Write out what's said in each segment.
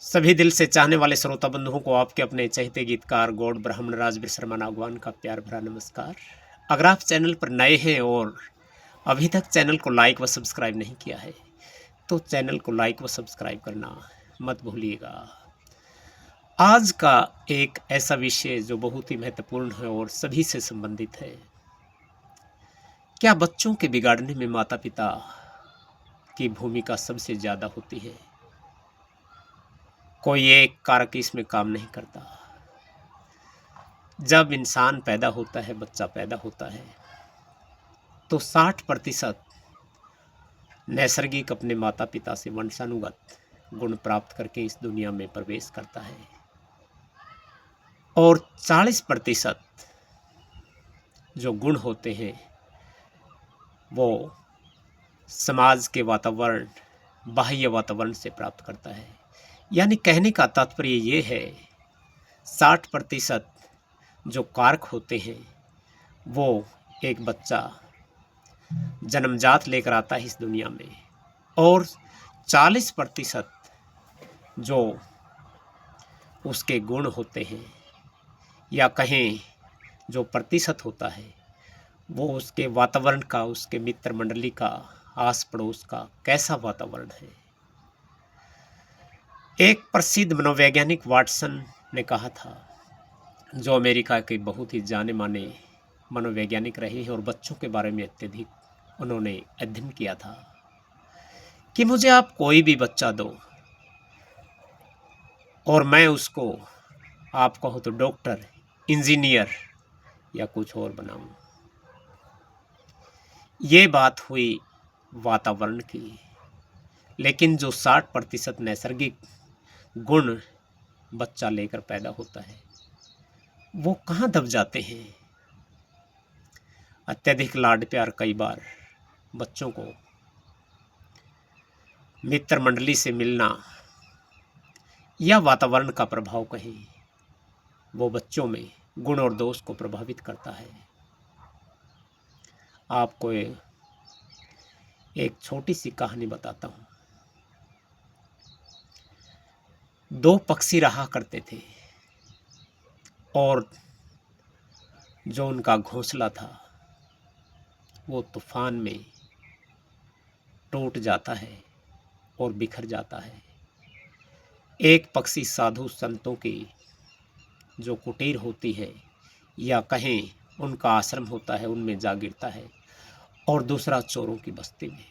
सभी दिल से चाहने वाले श्रोता बंधुओं को आपके अपने चहेते गीतकार गौड़ ब्राह्मण राजवीर शर्मा नागवान का प्यार भरा नमस्कार। अगर आप चैनल पर नए हैं और अभी तक चैनल को लाइक व सब्सक्राइब नहीं किया है तो चैनल को लाइक व सब्सक्राइब करना मत भूलिएगा। आज का एक ऐसा विषय जो बहुत ही महत्वपूर्ण है और सभी से संबंधित है। क्या बच्चों के बिगाड़ने में माता पिता की भूमिका सबसे ज़्यादा होती है? कोई एक कारक इसमें काम नहीं करता। जब इंसान पैदा होता है, बच्चा पैदा होता है, तो 60% नैसर्गिक अपने माता पिता से वंशानुगत गुण प्राप्त करके इस दुनिया में प्रवेश करता है और 40% जो गुण होते हैं वो समाज के वातावरण, बाह्य वातावरण से प्राप्त करता है। यानी कहने का तात्पर्य ये है, 60% जो कारक होते हैं वो एक बच्चा जन्मजात लेकर आता है इस दुनिया में, और 40% जो उसके गुण होते हैं या कहें जो प्रतिशत होता है वो उसके वातावरण का, उसके मित्र मंडली का, आस पड़ोस का कैसा वातावरण है। एक प्रसिद्ध मनोवैज्ञानिक वाटसन ने कहा था, जो अमेरिका के बहुत ही जाने माने मनोवैज्ञानिक रहे हैं और बच्चों के बारे में अत्यधिक उन्होंने अध्ययन किया था, कि मुझे आप कोई भी बच्चा दो और मैं उसको, आप कहो तो डॉक्टर, इंजीनियर या कुछ और बनाऊं। ये बात हुई वातावरण की, लेकिन जो 60% नैसर्गिक गुण बच्चा लेकर पैदा होता है वो कहाँ दब जाते हैं। अत्यधिक लाड प्यार कई बार बच्चों को मित्र मंडली से मिलना या वातावरण का प्रभाव कहें, वो बच्चों में गुण और दोष को प्रभावित करता है। आपको एक छोटी सी कहानी बताता हूँ। दो पक्षी रहा करते थे और जो उनका घोंसला था वो तूफान में टूट जाता है और बिखर जाता है। एक पक्षी साधु संतों की जो कुटीर होती है या कहें उनका आश्रम होता है उनमें जा गिरता है, और दूसरा चोरों की बस्ती में।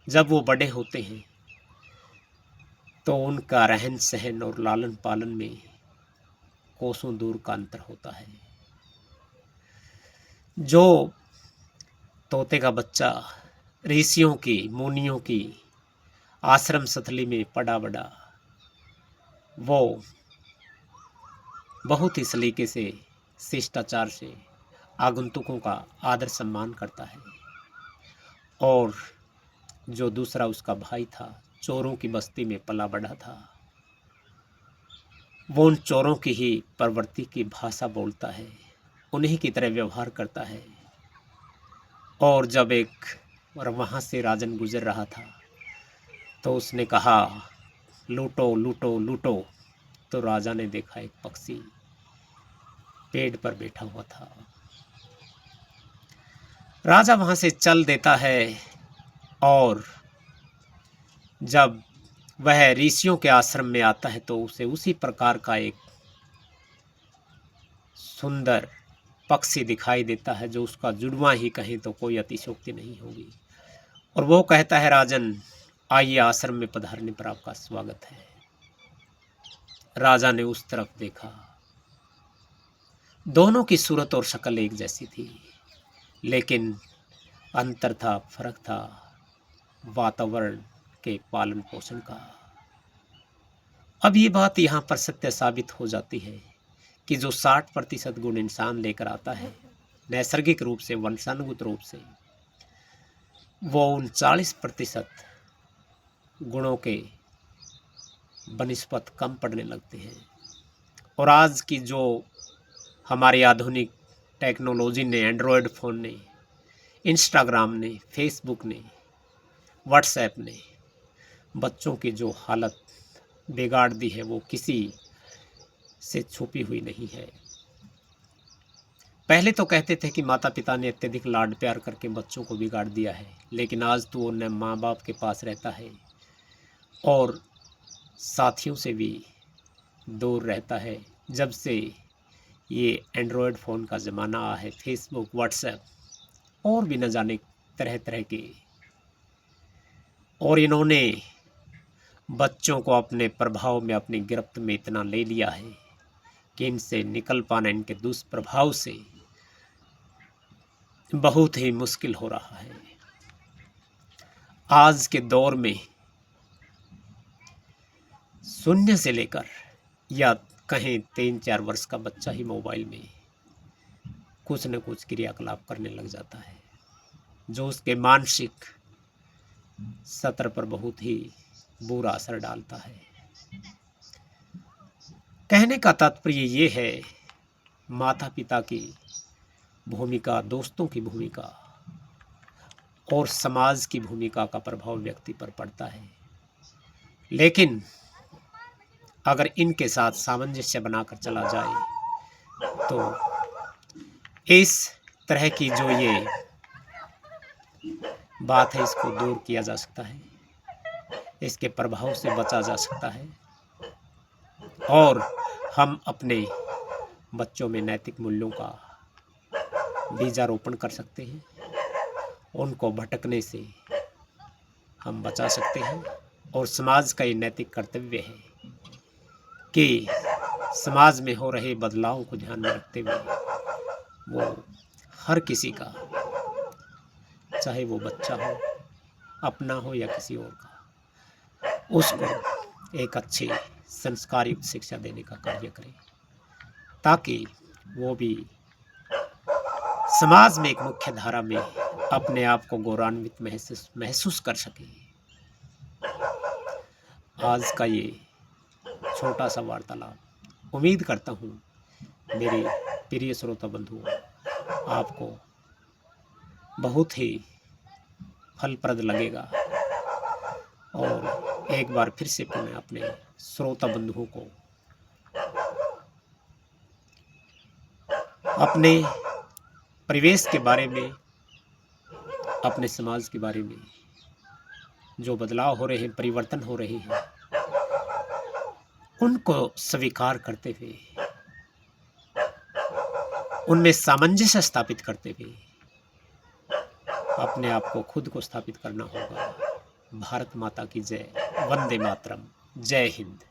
जब वो बड़े होते हैं तो उनका रहन सहन और लालन पालन में कोसों दूर का अंतर होता है। जो तोते का बच्चा ऋषियों की, मुनियों की आश्रम स्थली में पड़ा बड़ा, वो बहुत ही सलीके से, शिष्टाचार से आगंतुकों का आदर सम्मान करता है, और जो दूसरा उसका भाई था, चोरों की बस्ती में पला बढ़ा था, वो उन चोरों की ही प्रवृत्ति की भाषा बोलता है, उन्हीं की तरह व्यवहार करता है। और जब एक और वहाँ से राजन गुजर रहा था तो उसने कहा, लूटो लूटो लूटो। तो राजा ने देखा एक पक्षी पेड़ पर बैठा हुआ था। राजा वहाँ से चल देता है और जब वह ऋषियों के आश्रम में आता है तो उसे उसी प्रकार का एक सुंदर पक्षी दिखाई देता है, जो उसका जुड़वा ही कहें तो कोई अतिशयोक्ति नहीं होगी। और वो कहता है, राजन आइए, आश्रम में पधारने पर आपका स्वागत है। राजा ने उस तरफ देखा, दोनों की सूरत और शक्ल एक जैसी थी, लेकिन अंतर था, फर्क था वातावरण के पालन पोषण का। अब ये बात यहाँ पर सत्य साबित हो जाती है कि जो 60% गुण इंसान लेकर आता है नैसर्गिक रूप से, वंशानुगत रूप से, वो उन 40% गुणों के बनिस्बत कम पड़ने लगते हैं। और आज की जो हमारी आधुनिक टेक्नोलॉजी ने, एंड्रॉयड फ़ोन ने, इंस्टाग्राम ने, फेसबुक ने, व्हाट्सएप ने बच्चों की जो हालत बिगाड़ दी है वो किसी से छुपी हुई नहीं है। पहले तो कहते थे कि माता पिता ने अत्यधिक लाड प्यार करके बच्चों को बिगाड़ दिया है, लेकिन आज तो वो न माँ बाप के पास रहता है और साथियों से भी दूर रहता है। जब से ये एंड्रॉयड फ़ोन का ज़माना आया है, फेसबुक, व्हाट्सएप और भी न जाने तरह तरह के, और इन्होंने बच्चों को अपने प्रभाव में, अपनी गिरफ्त में इतना ले लिया है कि इनसे निकल पाना, इनके दुष्प्रभाव से बहुत ही मुश्किल हो रहा है। आज के दौर में शून्य से लेकर या कहें 3-4 वर्ष का बच्चा ही मोबाइल में कुछ न कुछ क्रियाकलाप करने लग जाता है, जो उसके मानसिक सत्र पर बहुत ही बुरा असर डालता है। कहने का तात्पर्य ये है, माता पिता की भूमिका, दोस्तों की भूमिका और समाज की भूमिका का प्रभाव व्यक्ति पर पड़ता है, लेकिन अगर इनके साथ सामंजस्य बनाकर चला जाए तो इस तरह की जो ये बात है इसको दूर किया जा सकता है, इसके प्रभाव से बचा जा सकता है और हम अपने बच्चों में नैतिक मूल्यों का बीजारोपण कर सकते हैं। उनको भटकने से हम बचा सकते हैं और समाज का ये नैतिक कर्तव्य है कि समाज में हो रहे बदलाव को ध्यान में रखते हुए वो हर किसी का, चाहे वो बच्चा हो, अपना हो या किसी और का, उसको एक अच्छी संस्कारित शिक्षा देने का कार्य करें, ताकि वो भी समाज में एक मुख्य धारा में अपने आप को गौरवान्वित महसूस कर सके। आज का ये छोटा सा वार्तालाप, उम्मीद करता हूँ मेरे प्रिय श्रोता बंधुओं, आपको बहुत ही फलप्रद लगेगा और एक बार फिर से पुनः अपने श्रोता बंधुओं को अपने परिवेश के बारे में, अपने समाज के बारे में जो बदलाव हो रहे हैं, परिवर्तन हो रहे हैं, उनको स्वीकार करते हुए, उनमें सामंजस्य स्थापित करते हुए अपने आप को खुद को स्थापित करना होगा। भारत माता की जय। वंदे मातरम। जय हिंद।